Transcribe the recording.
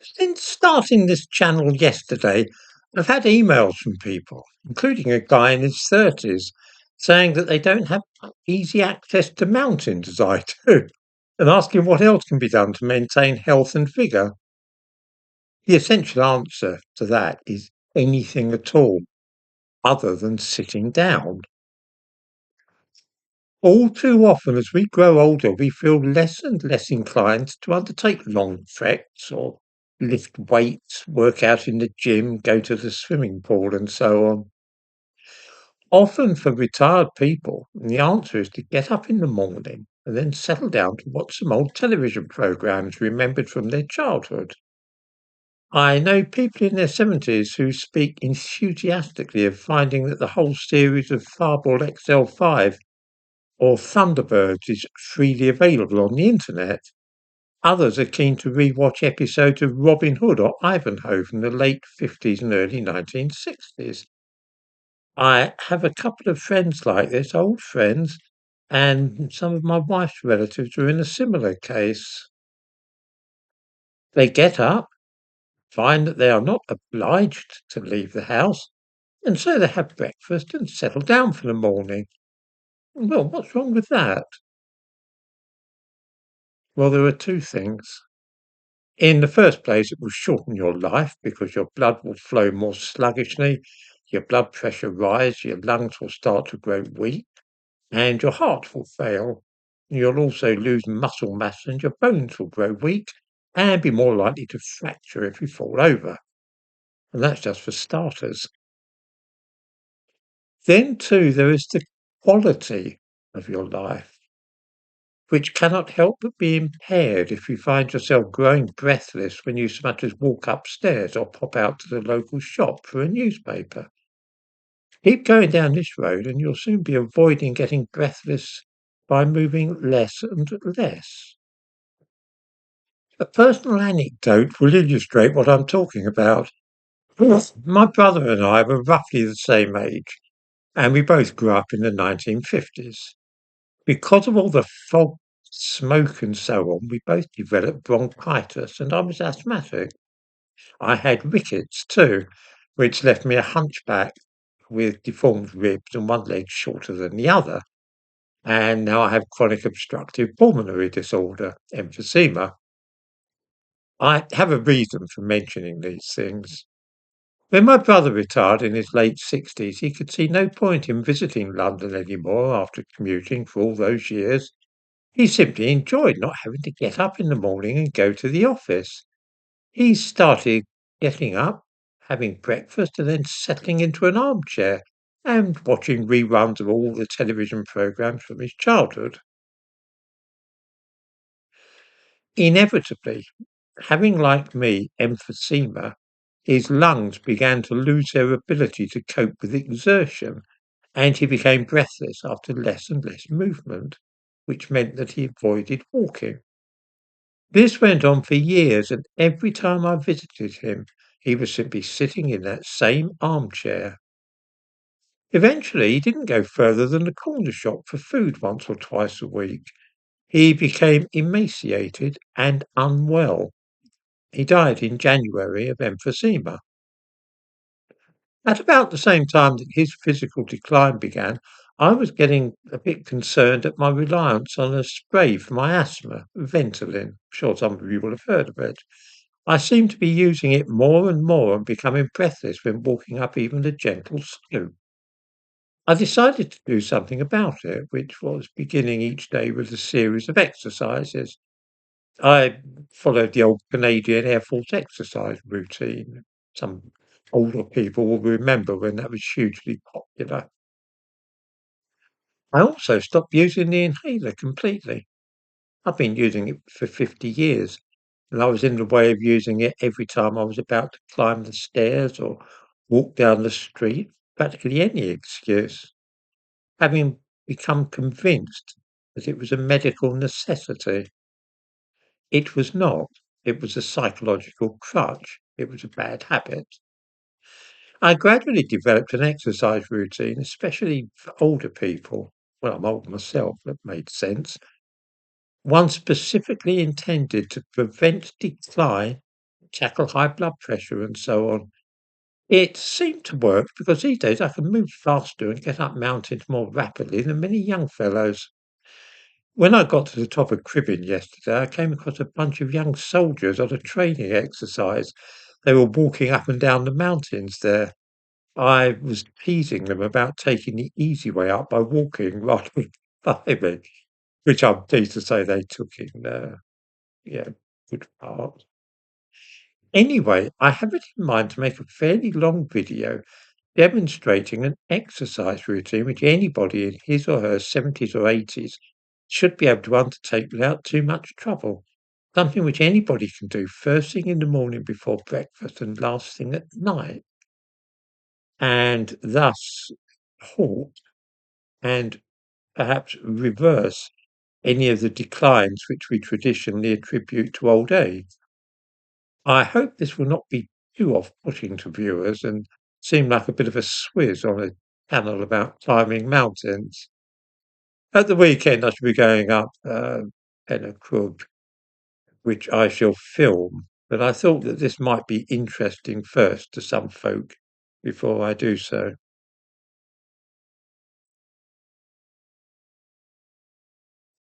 Since starting this channel yesterday, I've had emails from people, including a guy in his 30s, saying that they don't have easy access to mountains as I do, and asking what else can be done to maintain health and vigour. The essential answer to that is anything at all, other than sitting down. All too often, as we grow older, we feel less and less inclined to undertake long treks or lift weights, work out in the gym, go to the swimming pool, and so on. Often for retired people, the answer is to get up in the morning and then settle down to watch some old television programs remembered from their childhood. I know people in their 70s who speak enthusiastically of finding that the whole series of Fireball XL5 or Thunderbirds is freely available on the internet. Others are keen to rewatch episodes of Robin Hood or Ivanhoe from the late 50s and early 1960s. I have a couple of friends like this, old friends, and some of my wife's relatives are in a similar case. They get up, find that they are not obliged to leave the house, and so they have breakfast and settle down for the morning. Well, what's wrong with that? Well, there are two things. In the first place, it will shorten your life because your blood will flow more sluggishly, your blood pressure rise, your lungs will start to grow weak, and your heart will fail. You'll also lose muscle mass and your bones will grow weak and be more likely to fracture if you fall over. And that's just for starters. Then, too, there is the quality of your life, which cannot help but be impaired if you find yourself growing breathless when you so much as walk upstairs or pop out to the local shop for a newspaper. Keep going down this road and you'll soon be avoiding getting breathless by moving less and less. A personal anecdote will illustrate what I'm talking about. Yes. My brother and I were roughly the same age, and we both grew up in the 1950s. Because of all the fog, smoke, and so on, we both developed bronchitis, and I was asthmatic. I had rickets too, which left me a hunchback with deformed ribs and one leg shorter than the other. And now I have chronic obstructive pulmonary disorder, emphysema. I have a reason for mentioning these things. When my brother retired in his late 60s, he could see no point in visiting London anymore after commuting for all those years. He simply enjoyed not having to get up in the morning and go to the office. He started getting up, having breakfast, and then settling into an armchair and watching reruns of all the television programs from his childhood. Inevitably, having, like me, emphysema, his lungs began to lose their ability to cope with exertion, and he became breathless after less and less movement, which meant that he avoided walking. This went on for years, and every time I visited him, he was simply sitting in that same armchair. Eventually, he didn't go further than the corner shop for food once or twice a week. He became emaciated and unwell. He died in January of emphysema. At about the same time that his physical decline began, I was getting a bit concerned at my reliance on a spray for my asthma, Ventolin. I'm sure some of you will have heard of it. I seemed to be using it more and more and becoming breathless when walking up even a gentle slope. I decided to do something about it, which was beginning each day with a series of exercises. I followed the old Canadian Air Force exercise routine. Some older people will remember when that was hugely popular. I also stopped using the inhaler completely. I've been using it for 50 years, and I was in the way of using it every time I was about to climb the stairs or walk down the street, practically any excuse, having become convinced that it was a medical necessity. It was not. It was a psychological crutch. It was a bad habit. I gradually developed an exercise routine, especially for older people. Well, I'm old myself, that made sense. One specifically intended to prevent decline tackle high blood pressure and so on. It seemed to work because these days I can move faster and get up mountains more rapidly than many young fellows. When I got to the top of Cribbin yesterday, I came across a bunch of young soldiers on a training exercise. They were walking up and down the mountains there. I was teasing them about taking the easy way up by walking rather than climbing, which I'm pleased to say they took in, yeah, good part. Anyway, I have it in mind to make a fairly long video demonstrating an exercise routine which anybody in his or her 70s or 80s should be able to undertake without too much trouble. Something which anybody can do first thing in the morning before breakfast and last thing at night, and thus halt and perhaps reverse any of the declines which we traditionally attribute to old age. I hope this will not be too off-putting to viewers and seem like a bit of a swizz on a channel about climbing mountains. At the weekend, I shall be going up Penacrug, which I shall film, but I thought that this might be interesting first to some folk before I do so.